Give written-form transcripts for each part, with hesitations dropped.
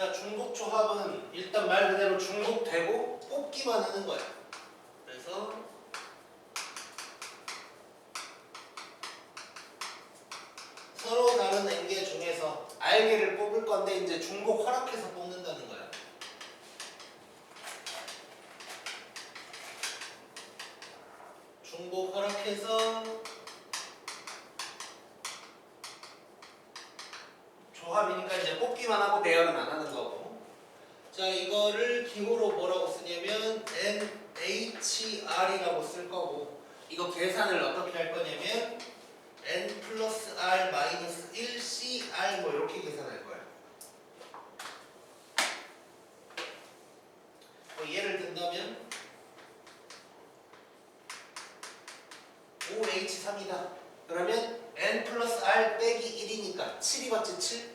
자, 중복조합은 일단 말 그대로 중복되고 뽑기만 하는 거야. 그래서 서로 다른 n개 중에서 r개를 뽑을 건데 이제 중복 허락해서 뽑는다는 거야. 중복 허락해서 조합이니까 이제 뽑기만 하고 배열은 안 하는 거고. 자, 이거를 기호로 뭐라고 쓰냐면 NHR이라고 쓸 거고, 이거 계산을 어떻게 할 거냐면 N 플러스 R 마이너스 1 CR 뭐 이렇게 계산할 거야. 뭐 예를 든다면 OH3이다. 그러면 N 플러스 R 빼기 1이니까 7이 맞지 7?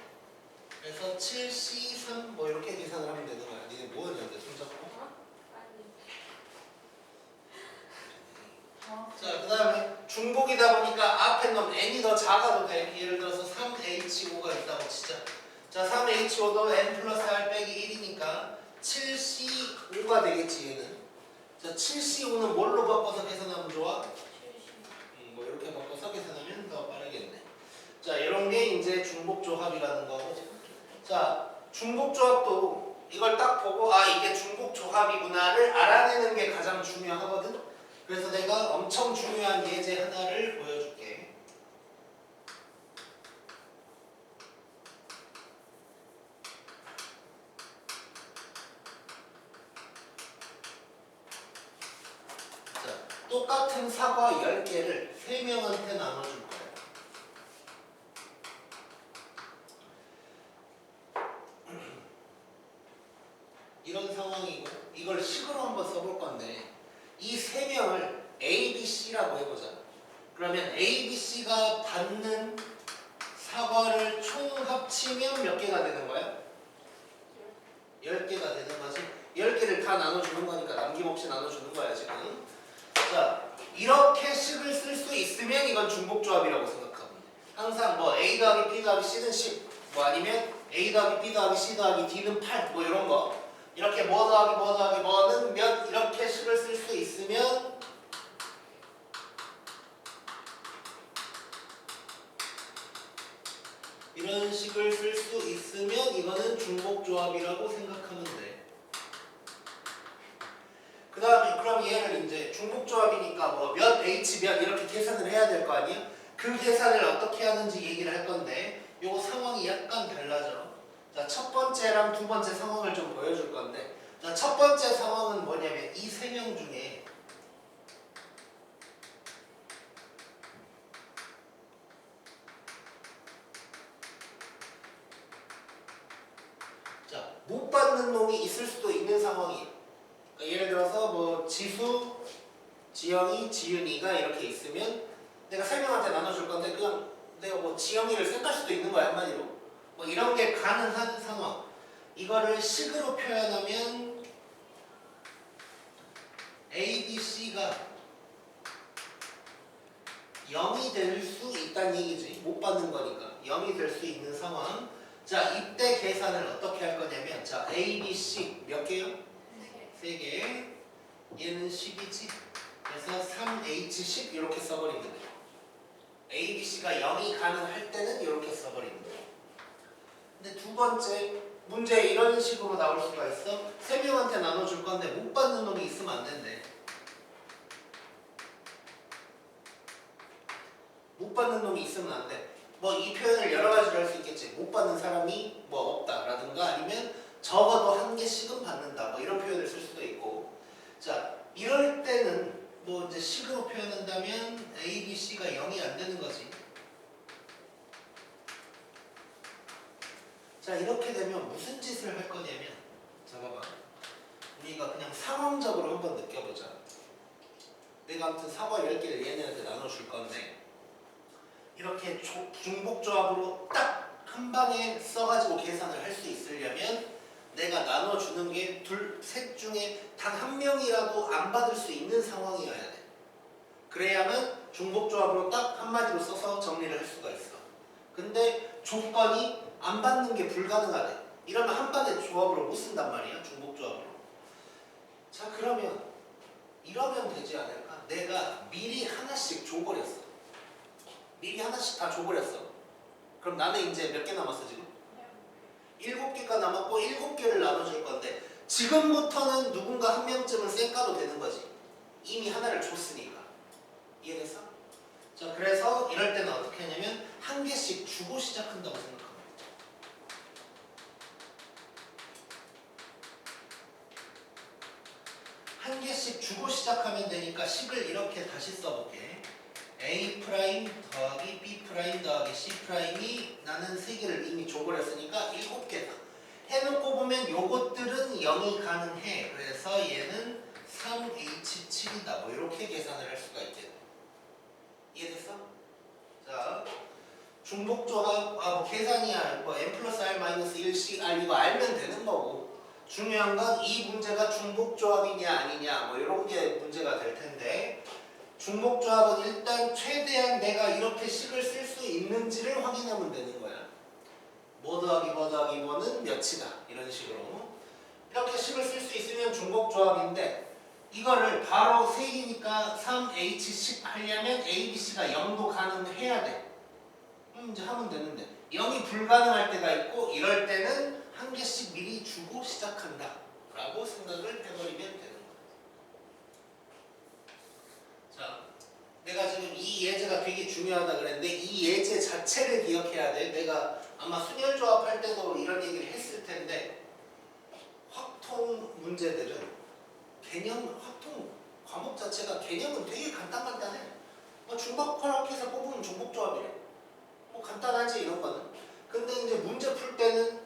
그래서 7C3 뭐 이렇게 계산을 하면 되는 거야. 니네 뭐 하냐는데 손잡고. 자, 그 다음에 중복이다 보니까 앞에 놈 n이 더 작아도 돼. 예를 들어서 3H5가 있다고 치자. 자, 3H5도 n 플러스 r 빼기 1이니까 7C5가 되겠지 얘는. 자, 7C5는 뭘로 바꿔서 계산하면 좋아? 뭐 이렇게 바꿔서 계산하면 더 빠르겠네. 자, 이런 게 이제 중복조합이라는 거고. 자, 중복조합도 이걸 딱 보고 아 이게 중복조합이구나를 알아내는 게 가장 중요하거든. 그래서 내가 엄청 중요한 예제 하나를 보여줄게. 자, 똑같은 사과 10개를 3명한테 나눠줄 거야. 이런 상황이고 이걸 식으로 한번 써볼 건데 이 3명을 A, B, C라고 해보자. 그러면 A, B, C가 받는 사과를 총 합치면 몇 개가 되는 거야? 10개가 되는 거지. 10개를 다 나눠주는 거니까 남김없이 나눠주는 거야 지금. 자, 이렇게 식을 쓸 수 있으면 이건 중복조합이라고 생각하면 돼. 항상 뭐 A 더하기 B 더하기 C는 10, 뭐 아니면 A 더하기 B 더하기 C 더하기 D는 8, 뭐 이런 거. 이렇게 뭐 더하기 뭐 더하기 뭐는 몇 이렇게 식을 쓸 수 있으면 이런 식을 쓸 수 있으면 이거는 중복조합이라고 생각하면 돼. 그 다음에 그럼 얘를 이제 중복조합이니까 뭐 몇 H 몇 이렇게 계산을 해야 될 거 아니야? 그 계산을 어떻게 하는지 얘기를 할 건데 요거 상황이 약간 달라져. 자, 첫 번째랑 두 번째 상황을 좀 보여줄 건데 자, 첫 번째 상황은 뭐냐면 이 3명 중에 자, 못 받는 놈이 있을 수도 있는 상황이에요. 그러니까 예를 들어서 뭐 지수, 지영이, 지윤이가 이렇게 있으면 내가 3명한테 나눠줄 건데 그냥 내가 뭐 지영이를 생각할 수도 있는 거야 한마디로. 뭐 이런 게 가능한 상황. 이거를 식으로 표현하면 A, B, C가 0이 될 수 있다는 얘기지. 못 받는 거니까 0이 될 수 있는 상황. 자, 이때 계산을 어떻게 할 거냐면 자, A, B, C 몇 개요? 3개. 얘는 10이지. 그래서 3H10 이렇게 써버리면 돼요. A, B, C가 0이 가능할 때는 이렇게 써버리면 돼요. 근데 두 번째 문제 이런 식으로 나올 수가 있어. 3명한테 나눠줄 건데 못 받는 놈이 있으면 안 된대. 못 받는 놈이 있으면 안 돼. 뭐 이 표현을 여러 가지로 할 수 있겠지. 못 받는 사람이 뭐 없다라든가 아니면 적어도 한 개씩은 받는다. 뭐 이런 표현을 쓸 수도 있고. 자, 이럴 때는 뭐 이제 식으로 표현한다면 A, B, C가 0이 안 되는 거지. 자, 이렇게 되면 무슨 짓을 할 거냐면 자, 봐봐. 우리가 그냥 상황적으로 한번 느껴보자. 내가 아무튼 사과 10개를 얘네한테 나눠줄 건데 이렇게 중복조합으로 딱 한 방에 써가지고 계산을 할 수 있으려면 내가 나눠주는 게 셋 중에 단 한 명이라도 안 받을 수 있는 상황이어야 돼. 그래야만 중복조합으로 딱 한마디로 써서 정리를 할 수가 있어. 근데 조건이 안 받는 게 불가능하대. 이러면 한 번의 조합으로 못 쓴단 말이야. 중복 조합으로. 자 그러면 이러면 되지 않을까? 내가 미리 하나씩 줘버렸어. 미리 하나씩 다 줘버렸어. 그럼 나는 이제 몇 개 남았어 지금? 7개가 남았고 7개를 나눠줄 건데 지금부터는 누군가 한 명쯤은 쌩까도 되는 거지. 이미 하나를 줬으니까. 이해됐어? 자 그래서 이럴 때는 어떻게 하냐면 한 개씩 주고 시작한다고 생각합니다. 한 개씩 주고 시작하면 되니까 식을 이렇게 다시 써볼게. A 프라임 더하기 B 프라임 더하기 C 프라임이 나는 3개를 이미 줘버렸으니까 7개다. 해놓고 보면 요것들은 0이 가능해. 그래서 얘는 3H7이다. 뭐 이렇게 계산을 할 수가 있겠네. 이해됐어? 자, 중복조합 뭐 계산이야. 뭐 n 플러스 r 마이너스 1씩 r 이거 알면 되는 거고. 중요한 건 이 문제가 중복조합이냐 아니냐 뭐 이런 게 문제가 될 텐데 중복조합은 일단 최대한 내가 이렇게 식을 쓸 수 있는지를 확인하면 되는 거야. 뭐 더하기 뭐 더하기 뭐는 몇이다 이런 식으로 이렇게 식을 쓸 수 있으면 중복조합인데 이거를 바로 3개니까 3H씩 하려면 ABC가 0도 가능해야 돼. 이제 하면 되는데 0이 불가능할 때가 있고 이럴 때는 한 개씩 미리 주고 시작한다 라고 생각을 해버리면 되는 거야. 자, 내가 지금 이 예제가 되게 중요하다 그랬는데 이 예제 자체를 기억해야 돼. 내가 아마 순열조합 할 때도 이런 얘기를 했을 텐데 확통 문제들은 확통 과목 자체가 개념은 되게 간단해. 뭐 중복화학해서 뽑으면 중복조합이래. 뭐 간단하지 이런 거는. 근데 이제 문제 풀 때는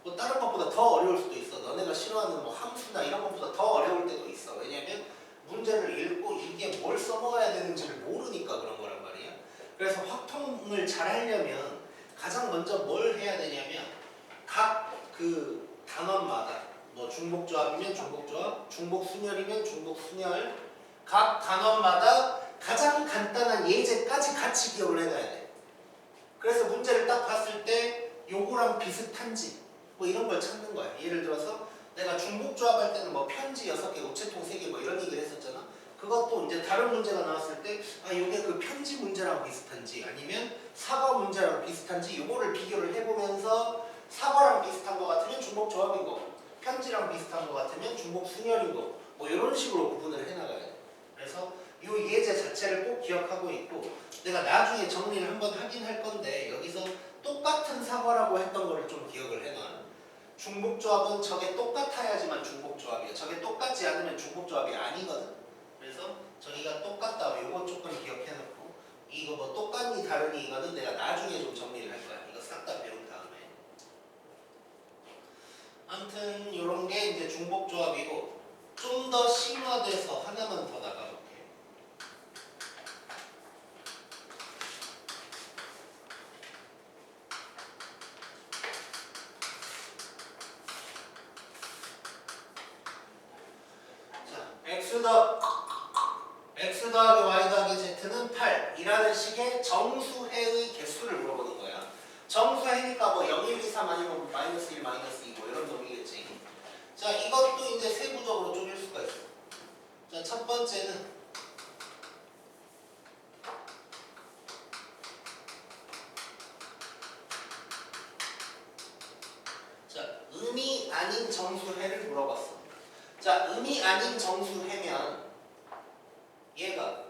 뭐 다른 것보다 더 어려울 수도 있어. 너네가 싫어하는 뭐 함수나 이런 것보다 더 어려울 때도 있어. 왜냐면 문제를 읽고 이게 뭘 써먹어야 되는지를 모르니까 그런 거란 말이야. 그래서 확통을 잘 하려면 가장 먼저 뭘 해야 되냐면 각 그 단원마다 뭐 중복조합이면 중복조합, 중복순열이면 중복순열 각 단원마다 가장 간단한 예제까지 같이 기억을 해놔야 돼. 그래서 문제를 딱 봤을 때 요거랑 비슷한지 뭐 이런 걸 찾는 거야. 예를 들어서 내가 중복조합 할 때는 뭐 편지 6개, 우체통 3개 뭐 이런 얘기를 했었잖아. 그것도 이제 다른 문제가 나왔을 때 이게 그 편지 문제랑 비슷한지 아니면 사과 문제랑 비슷한지 요거를 비교를 해보면서 사과랑 비슷한 거 같으면 중복조합인 거고 편지랑 비슷한 거 같으면 중복순열인 거고 뭐 이런 식으로 구분을 해나가야 돼. 그래서 요 예제 자체를 꼭 기억하고 있고 내가 나중에 정리를 한번 하긴 할 건데 여기서 똑같은 사과라고 했던 거를 좀 기억을 해놔. 중복조합은 저게 똑같아야지만 중복조합이야. 저게 똑같지 않으면 중복조합이 아니거든. 그래서 저기가 똑같다. 요거 조금 기억해놓고 이거 뭐 똑같니 다르니 이거는 내가 나중에 좀 정리를 할 거야. 이거 싹 다 배운 다음에. 아무튼 요런 게 이제 중복조합이고 좀 더 심화돼서 하나만 더 나가볼게. x 더하기 y 더하기 z는 8이라는 식의 정수해의 개수를 물어보는 거야. 정수해니까 뭐 0, 1, 2, 3 아니면 마이너스 1, 마이너스 2 뭐 이런 놈이겠지. 자, 이것도 이제 세부적으로 쪼갤 수가 있어. 자, 첫 번째는 자, 음이 아닌 정수해를 물어봤어. 자, 음이 아닌 정수해면 얘가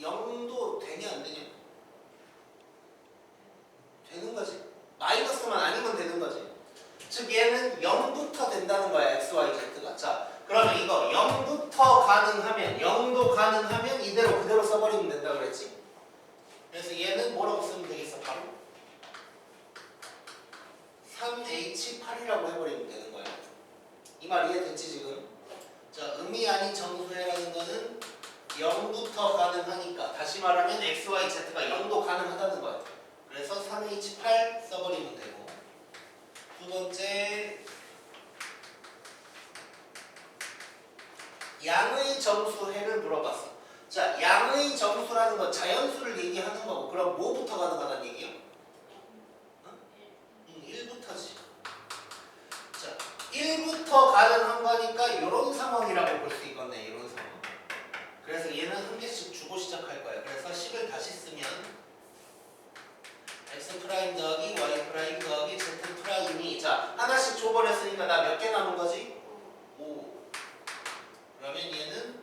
0도 되냐 안 되냐? 되는 거지. 마이너스만 아니면 되는 거지. 즉 얘는 0부터 된다는 거야. x, y, z가. 자, 그러면 이거 0부터 가능하면 0도 가능하면 이대로 그대로 써버리면 된다 그랬지. 그래서 얘는 뭐라고 쓰면 되겠어? 바로 3H8이라고 해버리면 되는 거야. 이 말 이해됐지 지금? 자, 음이 아닌 정수해라는 거는 0부터 가능하니까 다시 말하면 x, y, z가 0도 가능하다는 거야. 그래서 3H8 써버리면 되고 두 번째 양의 정수해를 물어봤어. 자, 양의 정수라는 건 자연수를 얘기하는 거고 그럼 뭐부터 가능하다는 얘기야? 1부터지. 0부터 가능한 거니까 이런 상황이라고 볼 수 있겠네. 이런 상황. 그래서 얘는 한 개씩 주고 시작할 거야. 그래서 10을 다시 쓰면 x 프라임 더하기 y 프라임 더하기 z 프라임이 자 하나씩 줘버렸으니까 나 몇 개 남은 거지? 5. 그러면 얘는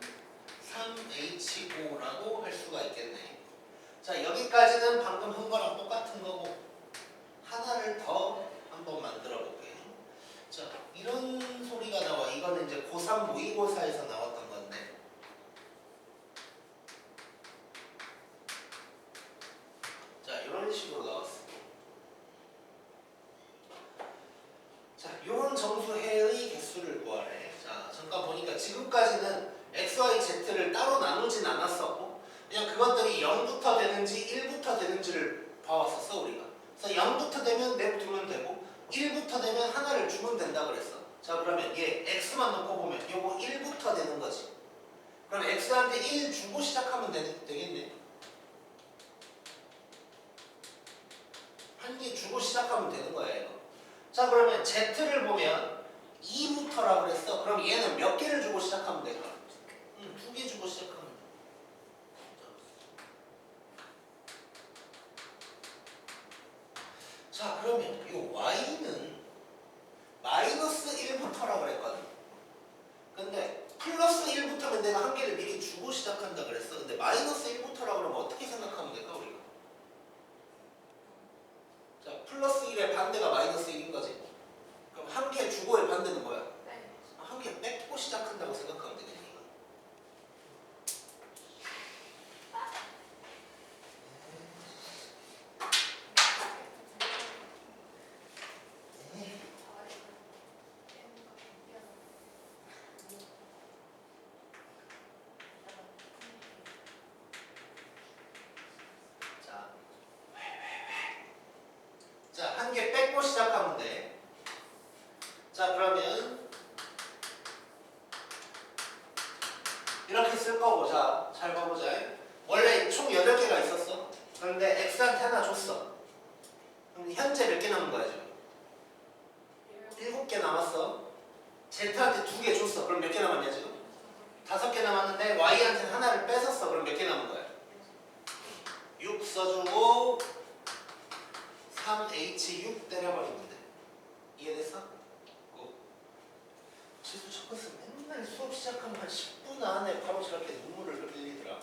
3H5라고 할 수가 있겠네. 자 여기까지는 방금 한 거랑 똑같은 거고 하나를 더 한번 만들어 볼게요. 자 이런 소리가 나와. 이거는 이제 고3 모의고사에서 나왔던 건데 자 이런 식으로 나왔어. 자 이런 정수해의 개수를 구하래. 자 잠깐 보니까 지금까지는 x, y, z를 따로 나누진 않았었고 그냥 그것들이 0부터 되는지 1부터 되는지를 봐왔었어 우리가. 그래서 0부터 되면 냅두면 되고 1부터 되면 하나를 주면 된다 그랬어. 자 그러면 얘 x만 놓고 보면 요거 1부터 되는 거지. 그럼 x한테 1 주고 시작하면 되겠네. 한 개 주고 시작하면 되는 거야 이거. 자 그러면 z를 보면 2부터라고 그랬어. 그럼 얘는 몇 개를 주고 시작하면 될까? 2개 주고 시작하면 돼. 자 그러면 이 y는 마이너스 1부터라고 그랬거든. 근데 플러스 1부터면 내가 한 개를 미리 주고 시작한다 그랬어. 근데 마이너스 1부터라고 그러면 어떻게 생각하면 될까 우리가? 자 플러스 1의 반대가 마이너스 1인 거지. 그럼 한 개 주고의 반대는 뭐야? 한 개 뺏고 시작한다고 생각하면 되겠니? 자, 한 개 뺏고 시작하면 돼. 자, 그러면 이렇게 쓸 거고, 자, 잘 봐보자. 원래 총 8개가 있었어. 그런데 x한테 하나 줬어. 그럼 현재 몇 개 남은 거야, 지금? 7개 남았어. z한테 2개 줬어. 그럼 몇 개 남았냐, 지금? 5개 남았는데 y한테 하나를 뺏었어. 그럼 몇 개 남은 거야? 6 써주고 3H6 때려버리면 돼. 이해됐어? 지수 쳤었어. 맨날 수업 시작하면 한 10분 안에 바로 저렇게 눈물을 흘리더라.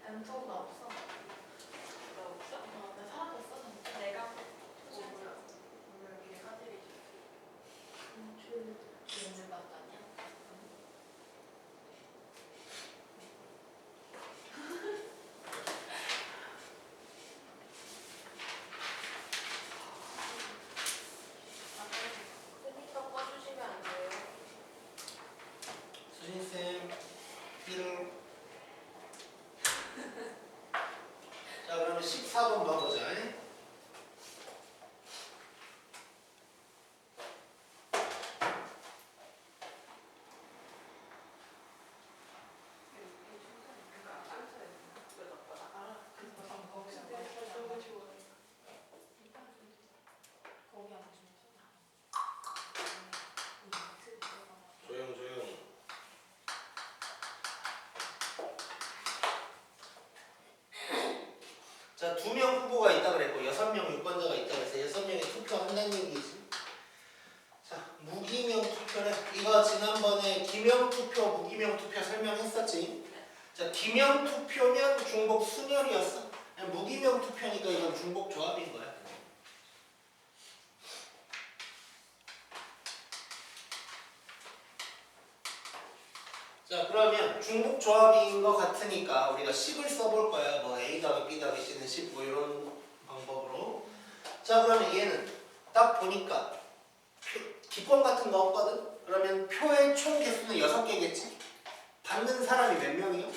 엠터가 없어. 너 없어? 나 사라졌어. 내가 오늘 미리 카드를 줄게. 오늘 맞다냐? 스니커 꺼주시면 안 돼요? 수진쌤, 삐로. 자, 그러면 14번 봐보자. 조용. 자, 2명 후보가 있다 그랬고 6명 유권자가 있다 그래서 6명이 투표한다는 얘기지. 자, 무기명 투표래. 이거 지난번에 기명 투표, 무기명 투표 설명했었지. 자, 기명 투표면 중복 순열이었어. 무기명 투표니까 이건 중복 조합인 거야. 자 그러면 중복 조합인 것 같으니까 우리가 10을 써볼 거야. 뭐 A 더하기 B 더하기 C는 10 뭐 이런 방법으로. 자 그러면 얘는 딱 보니까 기권 같은 거 없거든? 그러면 표의 총 개수는 6개겠지? 받는 사람이 몇 명이요?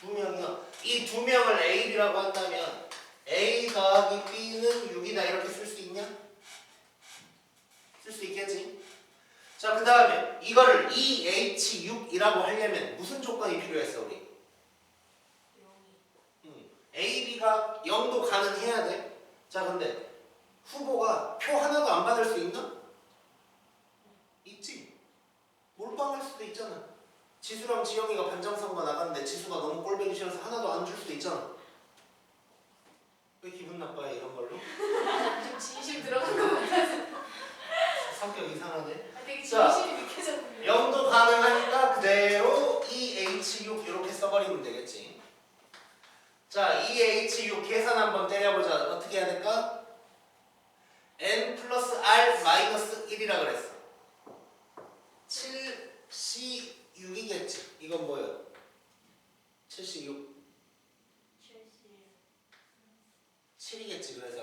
2명이요. 이 2명을 A, B라고 한다면 A 더하기 B는 6이다 이렇게 쓸 수 있냐? 쓸 수 있겠지? 자, 그 다음에 이거를 EH6이라고 하려면 무슨 조건이 필요했어, 우리? A, B가 C가 0도 가능해야 돼. 자 근데 후보가 표 하나도 안 받을 수 있나? 있지. 몰빵할 수도 있잖아. 지수랑 지영이가 반장선거 나갔는데 지수가 너무 꼴보기 싫어서 하나도 안 줄 수도 있잖아. 왜 기분 나빠요 이런 걸로? 좀 진심 들어간 것 같아서. 성격 이상하네. 되게 자, 진심이 느껴졌는데. 0도 가능하니까 그대로 EH6 이렇게 써버리면 되겠지. 자, EH6 계산 한번 때려보자. 어떻게 해야 될까? N 플러스 R 마이너스 1이라 그랬어. 7C6이겠지. 이건 뭐예요? 7C6. 7이겠지. 그래서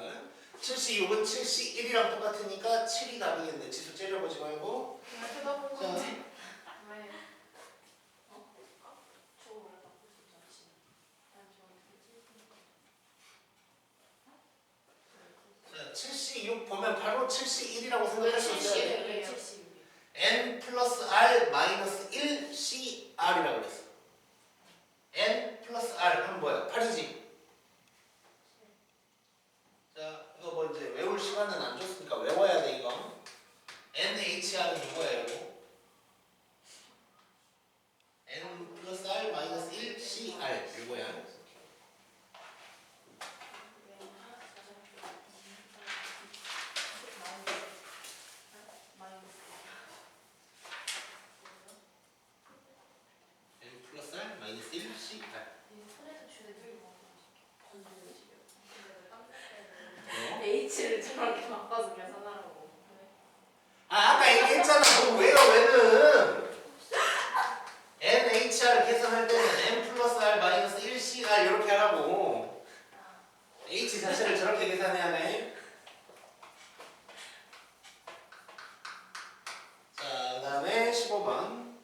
7C6은 7C1이랑 똑같으니까 7이 답이겠네. 지수 째려보지 말고. 왜 쳐다본 자, 건지. 왜? 저거 왜 바꿀 수 있잖아, 지금. 난 저거 자, 7C6 보면 바로 7C1이라고 생각할 수 있어야 돼. N 플러스 R 마이너스 1 CR이라고 그랬어. N 플러스 R 하면 뭐야? 8이지? 자, 이거 뭐 이제 외울 시간은 안 줬으니까 외워야 돼 이거. NHR은 이거예요. 이거. N 플러스 R 마이너스 1 CR 이거야. N 플러스 R 마이너스 1 CR. H를 저렇게 바꿔서 계산하라고. 아, 아까 얘기했잖아. 너 왜요, 왜는? NHR 계산할 때는 N 플러스 R 마이너스 1 CR 이렇게 하라고. H 자체를 저렇게 계산해야 하네. 자, 그 다음에 15번.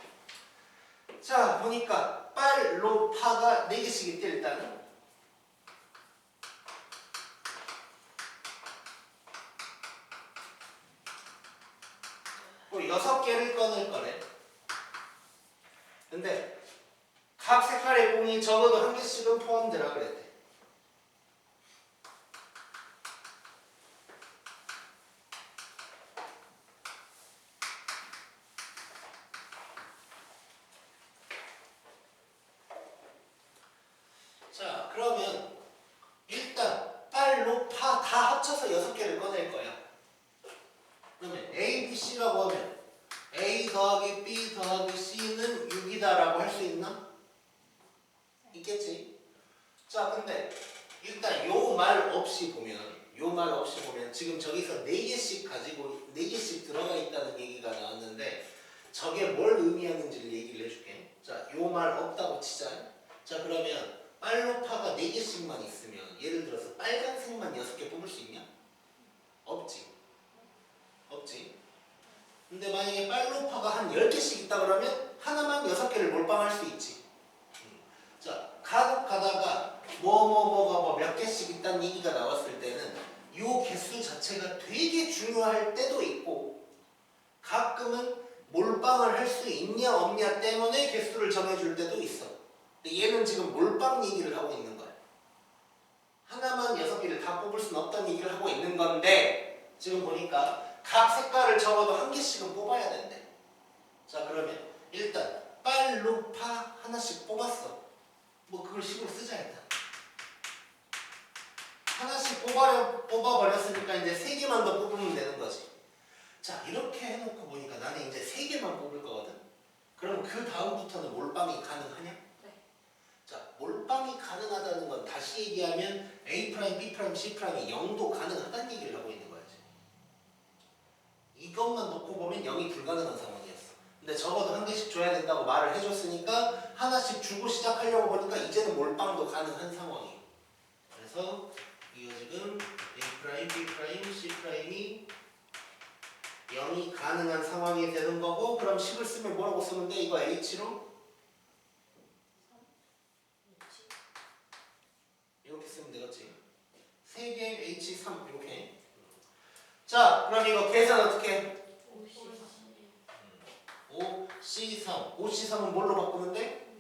자, 보니까 빨, 로, 파가 4개씩 있대, 일단은. 또 6개를 꺼낼 거래. 근데 각 색깔의 공이 적어도 1개씩은 포함되라 그랬대. 자, 그러면 일단 빨, 로, 파 다 합쳐서 6개를 꺼낼 거야. 그러면 A, B, C라고 하면 A 더하기 B 더하기 C는 6이다라고 할 수 있나? 있겠지? 자, 근데 일단 요 말 없이 보면 지금 저기서 4개씩 가지고 4개씩 들어가 있다는 얘기가 나왔는데 저게 뭘 의미하는지를 얘기를 해줄게. 자, 요 말 없다고 치자. 자, 그러면 빨로파가 4개씩만 있으면 예를 들어서 빨간색만 6개 뽑을 수 있냐? 없지. 근데 만약에 빨로파가 한 10개씩 있다 그러면 하나만 6개를 몰빵할 수 있지. 자, 가다가 뭐가 몇 개씩 있다는 얘기가 나왔을 때는 요 개수 자체가 되게 중요할 때도 있고 가끔은 몰빵을 할 수 있냐 없냐 때문에 개수를 정해줄 때도 있어. 근데 얘는 지금 몰빵 얘기를 하고 있는 거야. 하나만 6개를 다 뽑을 수는 없다는 얘기를 하고 있는 건데 지금 보니까 각 색깔을 적어도 1개씩은 뽑아야 된대. 자, 그러면 일단 빨, 로, 파 하나씩 뽑았어. 뭐 그걸 식으로 쓰자 일단. 하나씩 뽑아버렸으니까 이제 3개만 더 뽑으면 되는 거지. 자, 이렇게 해놓고 보니까 나는 이제 3개만 뽑을 거거든. 그럼 그 다음부터는 몰빵이 가능하냐? 네. 자, 몰빵이 가능하다는 건 다시 얘기하면 A', B', C''이 0도 가능하다는 얘기를 하고 있는 거야. 이것만 놓고 보면 0이 불가능한 상황이었어. 근데 적어도 1개씩 줘야 된다고 말을 해줬으니까 하나씩 주고 시작하려고 보니까 이제는 몰빵도 가능한 상황이에요. 그래서 이거 지금 A', B', C'이 0이 가능한 상황이 되는 거고 그럼 10을 쓰면 뭐라고 쓰면 돼? 이거 H로? 이렇게 쓰면 되겠지. 3개 H3 이렇게. 자, 그럼 이거 계산 어떻게 해? 5C3 5C3은 뭘로 바꾸면 돼?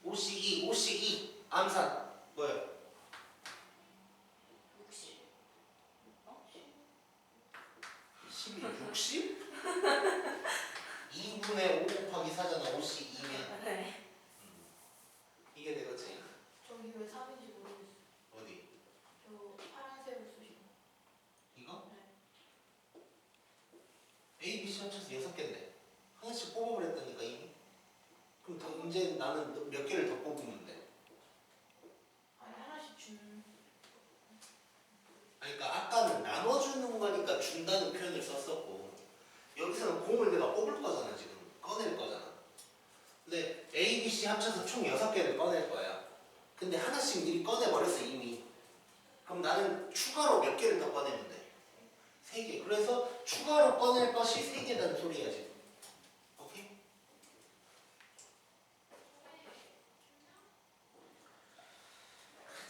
5C2 암산 뭐예요? 10이면 60? 2분의 5 곱하기 4잖아. 5씩 2면 네. 이게 되겠지? 저기 왜 3인지 모르겠어. 어디? 저 파란색을 쓰시고. 이거? 네. A, B, C 합쳐서 6개인데 하나씩 뽑아버렸다니까 이미. 그럼 더 이제 나는 몇 개를 더 뽑으면 돼? 아니 하나씩 준. 아니, 그러니까 아까는 나눠주는 거니까 준다는 표현을 썼었고 여기서는 공을 내가 뽑을 거잖아. 지금 꺼낼 거잖아. 근데 A, B, C 합쳐서 총 6개를 꺼낼 거야. 근데 하나씩 미리 꺼내버렸어 이미. 그럼 나는 추가로 몇 개를 더 꺼내면 돼? 3개. 그래서 추가로 꺼낼 것이 3개라는 소리야 지금. 오케이?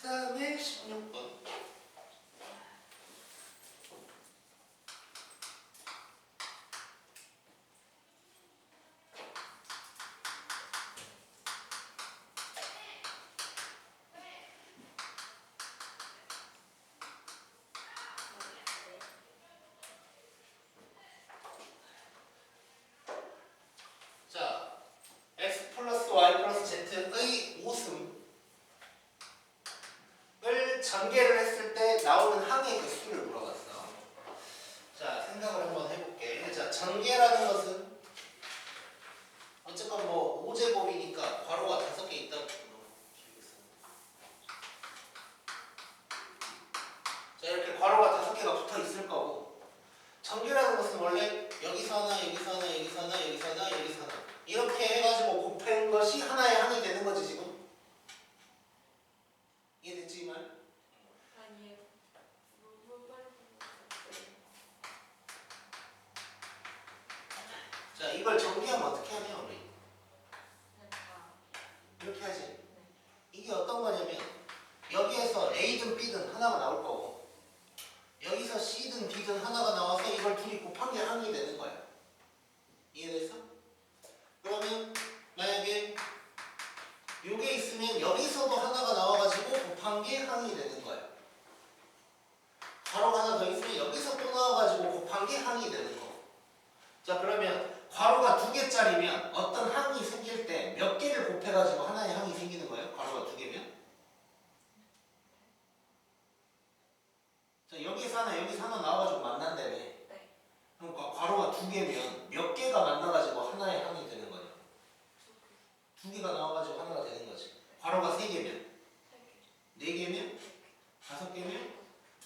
그 다음에 16번. 자, x 플러스 y 플러스 z의 오승을 전개를 했을 때 나오는 항의 개수를 물어봤어. 자, 생각을 한번 해볼게. 자, 전개라는 것은 어쨌건 뭐 5제곱이니까 괄호가 5개 있다고 기억했어. 자, 이렇게 괄호가 5개가 붙어 있을 거고, 전개라는 것은 원래 여기서 하나, 여기서 하나, 여기서 하나, 여기서 하나, 여기서 하나 이렇게 해가지고 곱한 것이 하나의 항이 되는 거지 지금. 이해됐지 이 말? 아니에요. 자, 이걸 전개하면 어떻게 하냐 우리? 이렇게 하지. 이게 어떤 거냐면 여기에서 A든 B든 하나가 나올 거고 여기서 C든 D든 하나가 나와서 이걸 둘이 곱한 게 항이 되는 거야. 이해됐어? 그러면 만약에 요게 있으면 여기서도 하나가 나와가지고 곱한 게 항이 되는 거야. 괄호가 하나 더 있으면 여기서 또 나와가지고 곱한 게 항이 되는 거. 자, 그러면 괄호가 2개짜리면 어떤 항이 생길 때 몇 개를 곱해가지고 하나의 항이 생기는 거예요? 괄호가 2개면? 자, 여기서 하나 여기서 하나 나와가지고 만난다며. 네. 그러니까 괄호가 2개면 몇 개가 만나가지고 하나의 항이 되는 거냐? 2개가 나와가지고 하나가 되는 거지. 괄호가 3개면? 4개면? 5개면?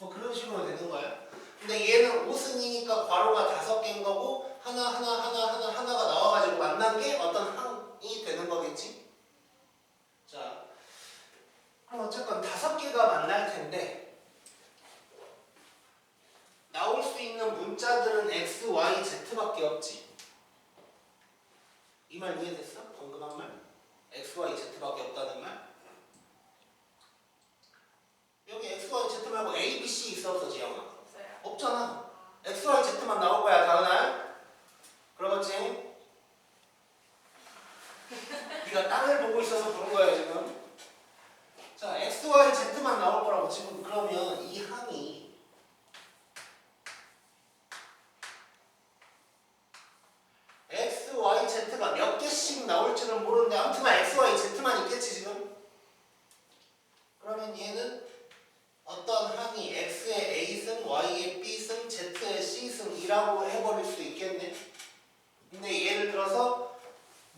뭐 그런 식으로 되는 거야. 근데 얘는 5승이니까 괄호가 5개인 거고 하나가 나와가지고 만난 게 어떤 항이 되는 거겠지? 자, 그럼 어쨌건 5개가 만날 텐데 나올 수 있는 문자들은 x, y, z밖에 없지. 이 말 이해됐어? 방금 한 말? x, y, z밖에 없다는 말? 여기 x, y, z 말고 a, b, c 있어 없어 지영아? 없어요. 없잖아. x, y, z만 나올 거야 다은아. 그러겠지? 네가 땅을 보고 있어서 그런 거야 지금. 자, x, y, z만 나올 거라고 지금. 그러면 이 항이 x, y, z가 몇 개씩 나올지는 모르는데 아무튼 x, y, z만 있겠지 지금. 그러면 얘는 어떤 항이 x의 a승, y의 b승, z의 c승이라고 해버릴 수 있겠네. 근데 예를 들어서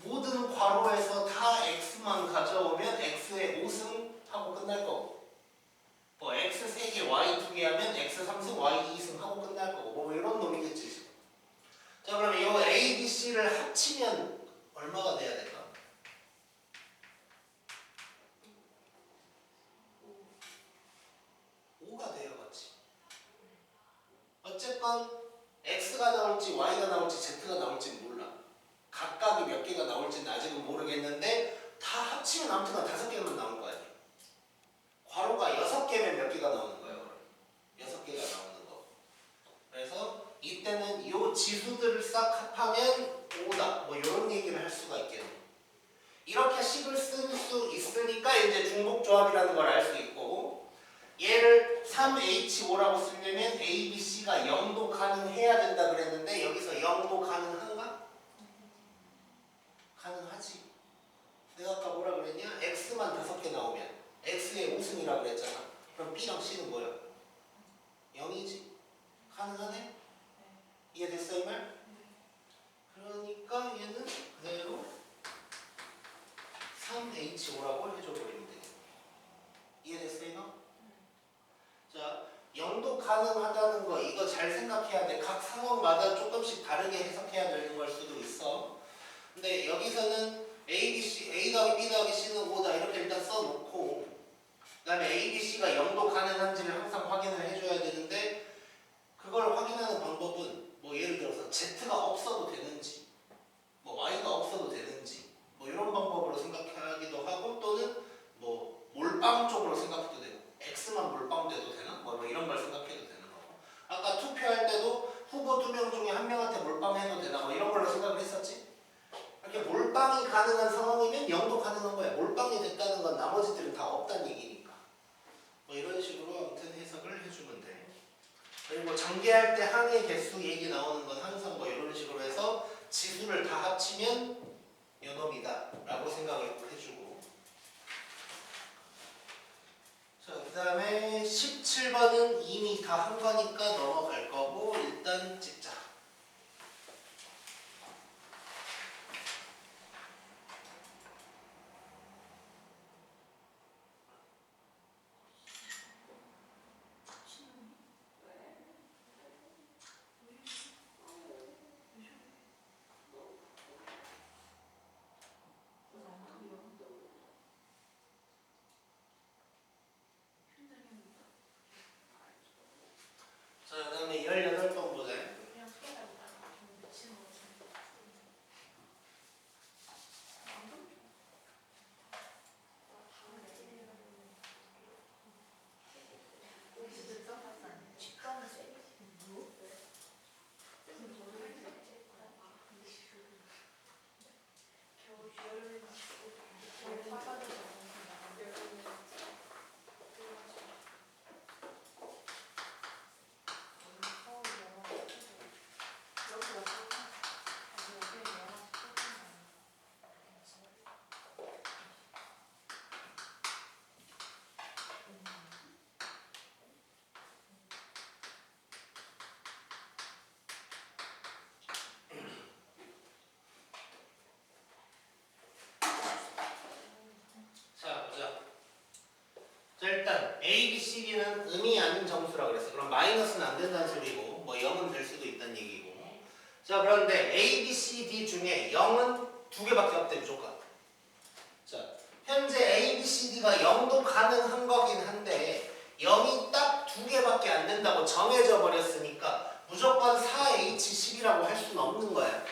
모든 괄호에서 다 x만 가져오면 x의 5승 하고 끝날 거고, 뭐 x 3개, y 2개 하면 x 3승, y 2승 하고 끝날 거고, 뭐 이런 놈이겠지. 자, 그러면 이 a, b, c를 합치면 얼마가 돼야 될까? 5가 되어갔지. 어쨌건 x가 나올지 y가 나올지 z가 나올지 몰라. 각각이 몇 개가 나올지는 아직은 모르겠는데 다 합치면 아무튼 5개만 나올 거 아니야. 괄호가 6개면 몇 개가 나오는 거예요? 6개가 나오는 거. 그래서 이때는 이 지수들을 싹 합하면 5다. 뭐 이런 얘기를 할 수가 있겠네. 이렇게 식을 쓸 수 있으니까 이제 중복조합이라는 걸 알 수 있고, 얘를 3H5라고 쓰려면 A, B, C가 0도 가능해야 된다 그랬는데 여기서 0도 가능한가? 가능하지. 내가 아까 뭐라 그랬냐? X만 5개 나오면 X의 우승이라고 그랬잖아. 그럼 B랑 C는 뭐야? 0이지. 가능하네? 이해됐어 이 말? 그러니까 얘는 그대로 3H5라고 해줘버리면 되겠네. 이해됐어 이거? 자, 0도 가능하다는 거 이거 잘 생각해야 돼. 각 상황마다 조금씩 다르게 해석해야 되는 걸 수도 있어. 근데 여기서는 A, B, C, A 더하기 B 더하기 C는 5다 이렇게 일단 써놓고 그 다음에 A, B, C가 0도 가능한지를 항상 확인을 해줘야 되는데 그걸 확인하는 방법은 뭐 예를 들어서 Z가 없어도 되는지 뭐 Y가 없어도 되는지 뭐 이런 방법으로 생각하기도 하고 또는 뭐 몰빵 쪽으로 생각해도 되고 X만 몰빵돼도 되나? 뭐 이런 걸 생각해도 되는 거고 아까 투표할 때도 후보 2명 중에 한 명한테 몰빵해도 되나 뭐 이런 걸로 생각을 했었지? 이렇게 몰빵이 가능한 상황이면 0도 가능한 거야. 몰빵이 됐다는 건 나머지들은 다 없다는 얘기니까 뭐 이런 식으로 아무튼 해석을 해주면 돼. 그리고 전개할 때 항의 개수 얘기 나오는 건 항상 뭐 이런 식으로 해서 지수를 다 합치면 요놈이다 라고 생각을 해주고 자, 그 다음에 17번은 이미 다 한 거니까 넘어갈 거고 일단 찍자. 자, 그 다음에 18번 보자. 그냥 소개해달라. 좀 미친 거 같은데. 자, 보자. 자, 일단 A, B, C, D는 음이 아닌 점수라고 그랬어. 그럼 마이너스는 안 된다는 소리고 뭐 0은 될 수도 있다는 얘기고 자, 그런데 A, B, C, D 중에 0은 2개밖에 없대 무조건. 자, 현재 A, B, C, D가 0도 가능한 거긴 한데 0이 딱 2개밖에 안 된다고 정해져 버렸으니까 무조건 4H10이라고 할 수는 없는 거야.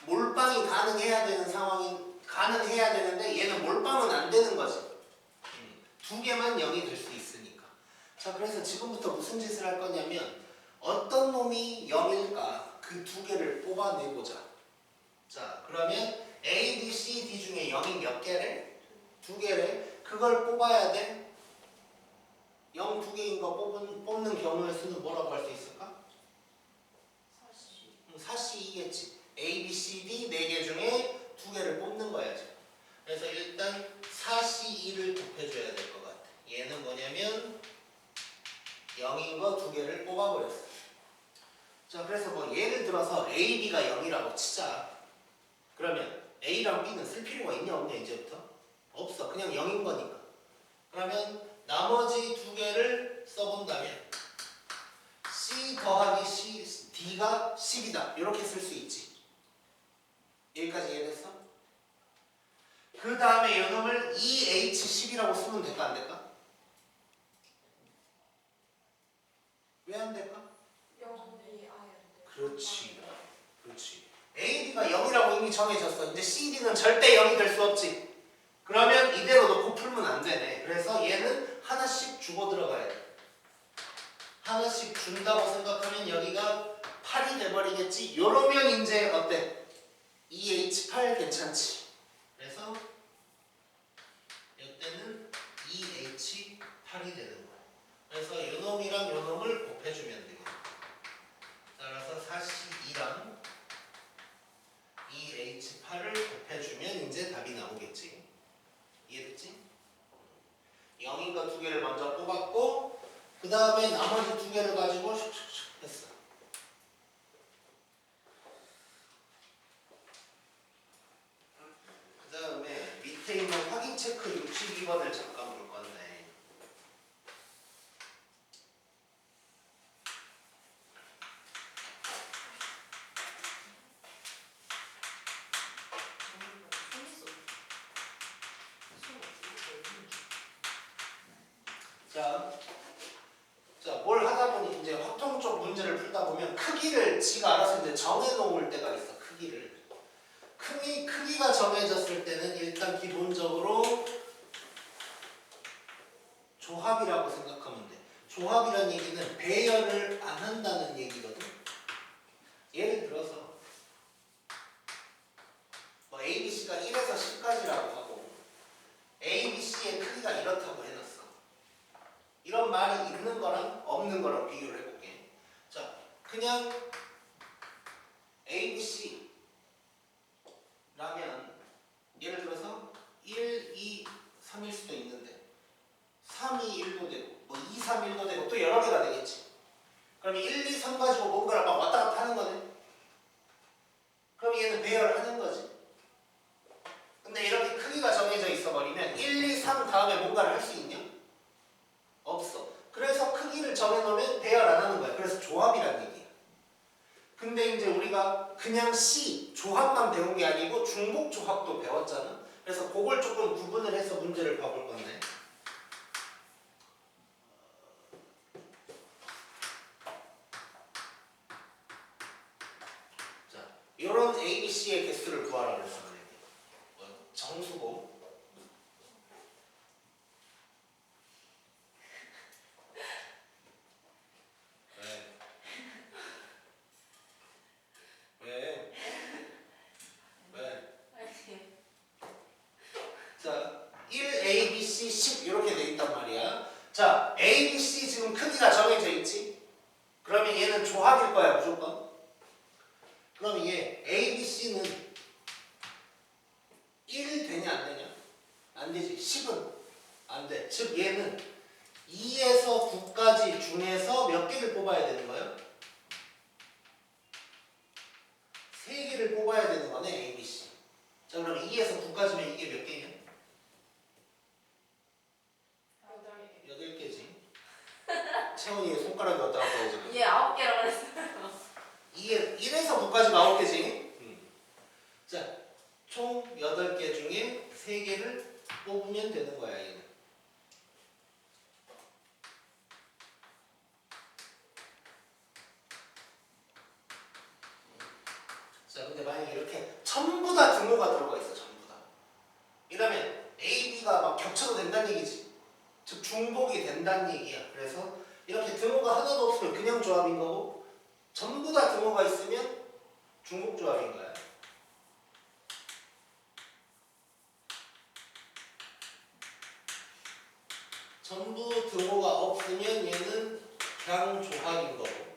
몰빵이 가능해야 되는 상황이 가능해야 되는데 얘는 몰빵은 안 되는 거지. 2개만 0이 될 수 있으니까. 자, 그래서 지금부터 무슨 짓을 할 거냐면 어떤 놈이 0일까 그 2개를 뽑아내보자. 자, 그러면 A, B, C, D 중에 0이 몇 개래? 2개래. 그걸 뽑아야 돼. 0 2개인 거 뽑는 경우의 수는 뭐라고 할 수 있을까? 4C2겠지. A, B, C, D 4개 중에 2개를 뽑는 거야지. 그래서 일단 4C2를 곱해줘야 될 것 같아. 얘는 뭐냐면 0인 거 2개를 뽑아버렸어. 자, 그래서 뭐 예를 들어서 A, B가 0이라고 치자. 그러면 A랑 B는 쓸 필요가 있냐 없냐 이제부터? 없어. 그냥 0인 거니까. 그러면 나머지 2개를 써본다면 C 더하기 C, D가 10이다. 이렇게 쓸 수 있지. 여기까지 이해됐어? 그 다음에 이놈을 EH10이라고 쓰면 될까 안 될까? 왜 안 될까? 그렇지. 그렇지. A, B가 0이라고 이미 정해졌어. 이제 C, D는 절대 0이 될 수 없지. 그러면 이대로 놓고 풀면 안 되네. 그래서 얘는 하나씩 주고 들어가야 돼. 하나씩 준다고 생각하면 여기가 8이 돼버리겠지. 요러면 이제 어때? EH8 괜찮지. 그래서 이때는 EH8이 되는 거야. 그래서 하다 보면 크기를 지가 알아서 이제 정해놓을 때가 있어. 크기가 정해졌을 때는 일단 기본적으로 조합이라고 생각하면 돼. 조합이라는 얘기는 배열을 안 한다는 얘기거든. 예를 들어서 뭐 A, B, C가 1에서 10까지라고 하고 A, B, C의 크기가 이렇다고 해놨어. 이런 말이 있는 거랑 없는 거랑 비교를 해볼게. 자, 그냥 A, B, C 라면 예를 들어서 1, 2, 3일 수도 있는데 3, 2, 1도 되고 뭐 2, 3, 1도 되고 또 여러 개가 되겠지. 그러면 1, 2, 3 가지고 뭔가를 막 왔다 갔다 하는 거네. 그럼 얘는 배열을 하는 거지. 근데 이렇게 크기가 정해져 있어 버리면 1, 2, 3 다음에 뭔가를 할 수 있냐? 없어. 그래서 크기를 정해놓으면 배열 안 하는 거야. 그래서 조합이란 얘기야. 근데 이제 우리가 그냥 C 조합만 배운 게 아니고 중복 조합도 배웠잖아. 그래서 그걸 조금 구분을 해서 문제를 봐볼 건데. 자, 이런 A, B, C의 개수를 구하라 그랬어. 정수고. 자, 1A, B, C, 10 이렇게 돼 있단 말이야. 자, A, B, C 지금 크기가 정해져 있지? 그러면 얘는 조합일 거야 무조건. 그럼 얘 A, B, C는 1 되냐 안 되냐? 안 되지. 10은 안 돼. 즉 얘는 2에서 9까지 중에서 몇 개를 뽑아야 되는 거야? 3개를 뽑아야 되는 거네 A, B, C. 자, 그럼 2에서 9까지면 이게 몇 개냐? 8개지. 채원이 손가락이 왔다 갔다 하잖아. 얘 9개라고 그랬어요. 1에서 9까지가 9개지. 자, 총 8개 중에 3개를 뽑으면 되는 거야, 얘는. 자, 근데 만약에 이렇게 전부 다 등호가 들어가 있어, 전부 다. 이러면 A, B가 막 겹쳐도 된다는 얘기지. 즉, 중복이 된다는 얘기야. 그래서 이렇게 등호가 하나도 없으면 그냥 조합인 거고, 전부 다 등호가 있으면 중복 조합인 거야. 전부 등호가 없으면 얘는 그냥 조합인 거고,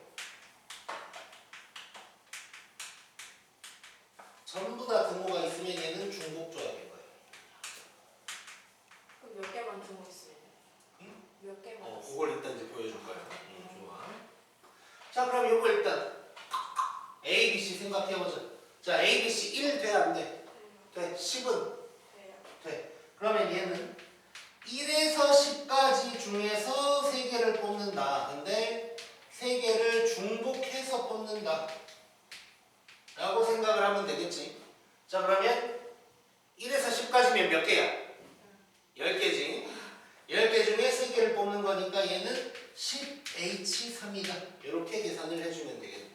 전부 다 등호가 있으면 얘는 중복 조합인 거예요. 그럼 몇 개만 등호 있으면? 응? 몇 개만? 그걸 일단 이제 보여줄 거야. 좋아. 자, 그럼 요거 일단 A, B, C 생각해보자. 자, A, B, C 1 돼, 안 돼? 돼. 10은? 돼. 그러면 얘는 1에서 10까지 중에서 3개를 뽑는다. 근데 3개를 중복해서 뽑는다. 라고 생각을 하면 되겠지. 자, 그러면 1에서 10까지면 몇 개야? 10개지. 10개 중에 3개를 뽑는 거니까 얘는 10H3이다. 이렇게 계산을 해주면 되겠네.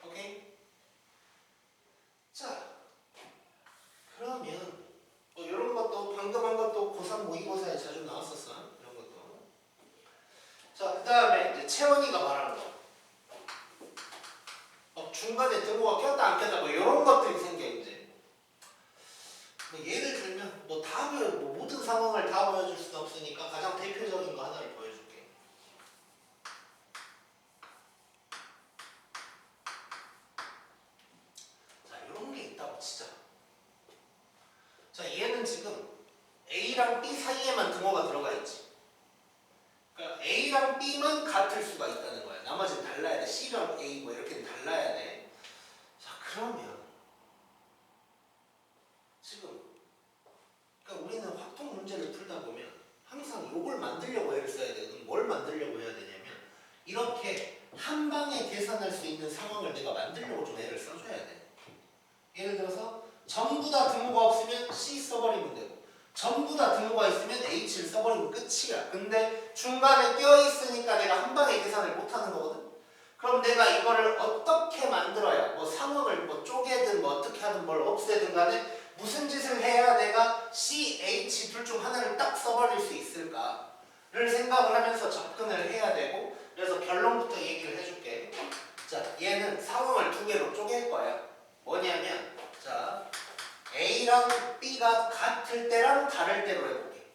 오케이? 자, 그러면 뭐 이런 것도 방금 한 것도 고3 모의고사에 자주 나왔었어. 이런 것도. 자, 그 다음에 이제 채원이가 말하는 거. 중간에 등호가 꼈다 안 꼈다 뭐 이런 것들이 생겨 이제. 뭐 예를 들면 뭐 답을 뭐 모든 상황을 다 보여줄 수는 없으니까 가장 대표적인 거 하나를 보여줄게. 자, 이런 게 있다고 치자. 자, 얘는 지금 A랑 B 사이에만 등호가 들어가 있지. 그러니까 A랑 B만 같을 수가 있다는 거야. 나머지는 달라야 돼. C랑 A 뭐 이렇게는 달라야 돼. 자, 그러면 지금 그러니까 우리는 확통 문제를 풀다 보면 항상 요걸 만들려고 애를 써야 되거든. 뭘 만들려고 해야 되냐면 이렇게 한 방에 계산할 수 있는 상황을 내가 만들려고 좀 애를 써줘야 돼. 예를 들어서 전부 다 등호가 없으면 C 써버리면 되고 전부 다 등호가 있으면 H를 써버리면 끝이야. 근데 중간에 껴있으니까 내가 한 방에 계산을 못하는 거거든. 그럼 하든 뭘 없애든 간에 무슨 짓을 해야 내가 C, H 둘 중 하나를 딱 써버릴 수 있을까를 생각을 하면서 접근을 해야 되고 그래서 결론부터 얘기를 해줄게. 자, 얘는 상황을 두 개로 쪼갤 거야. 뭐냐면 자 A랑 B가 같을 때랑 다를 때로 해볼게.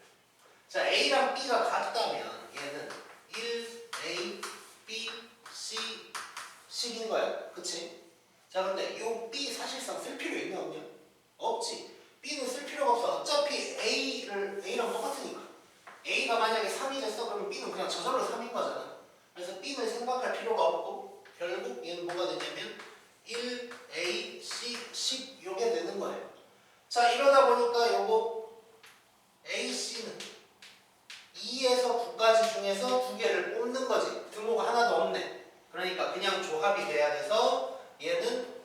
자, A랑 B가 같다면 얘는 1A, B, C 식인 거야. 그치? 자, 근데 이 B 사실상 쓸 필요 있나 없냐? 없지. B는 쓸 필요가 없어. 어차피 A랑 똑같으니까. A가 만약에 3이 됐어 그러면 B는 그냥 저절로 3인 거잖아. 그래서 B는 생각할 필요가 없고 결국 얘는 뭐가 되냐면 1A, C, 10 요게 되는 거예요. 자, 이러다 보니까 요거 AC는 2에서 9까지 중에서 두 개를 뽑는 거지. 등호가 하나도 없네. 그러니까 그냥 조합이 돼야 돼서 얘는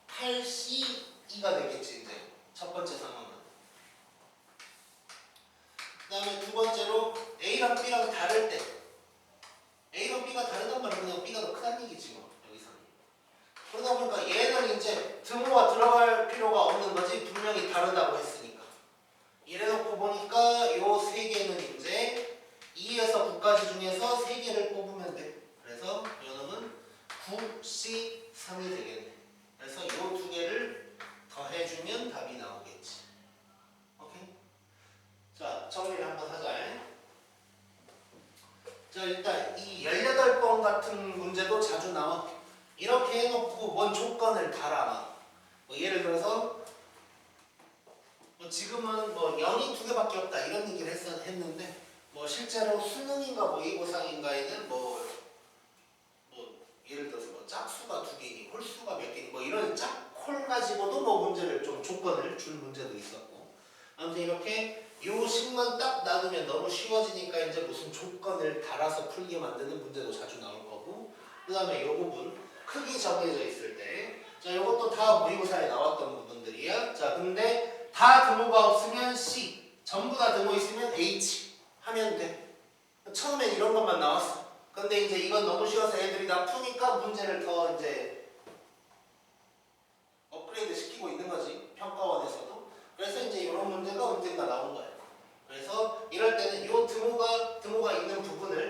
8C2가 되겠지. 이제 첫 번째 상황은. 그 다음에 두 번째로 A랑 B랑 다를 때 A랑 B가 다르단 말은 그냥 B가 더 크다는 얘기지 뭐 여기서는. 그러다 보니까 얘는 이제 등호가 들어갈 필요가 없는 거지. 분명히 다르다고 했으니까. 이래놓고 보니까 요 세 개는 이제 2에서 9까지 중에서 세 개를 뽑으면 돼. 그래서 요놈은 9C3이 되겠네. 그래서 요 두 개를 더해주면 답이 나오겠지. 오케이? 자, 정리를 한번 하자. 자, 일단 이 18번 같은 문제도 자주 나와. 이렇게 해놓고 뭔 조건을 달아. 뭐 예를 들어서 뭐 지금은 뭐 0이 두 개밖에 없다 이런 얘기를 했는데 뭐 실제로 수능인가 모의고사인가에는 뭐 예를 들어서 뭐 짝수가 두 개니 홀수가 몇 개니 뭐 이런 짝홀 가지고도 뭐 문제를 좀 조건을 줄 문제도 있었고 아무튼 이렇게 요 식만 딱 놔두면 너무 쉬워지니까 이제 무슨 조건을 달아서 풀게 만드는 문제도 자주 나올 거고 그 다음에 요 부분 크기 정해져 있을 때 자 요것도 다 모의고사에 나왔던 부분들이야. 자 근데 다 등호가 없으면 C 전부 다 등호 있으면 H 하면 돼. 처음엔 이런 것만 나왔어. 근데 이제 이건 너무 쉬워서 애들이 다 푸니까 문제를 더 이제 업그레이드 시키고 있는 거지. 평가원에서도. 그래서 이제 이런 문제가 언젠가 나온 거예요. 그래서 이럴 때는 이 등호가 있는 부분을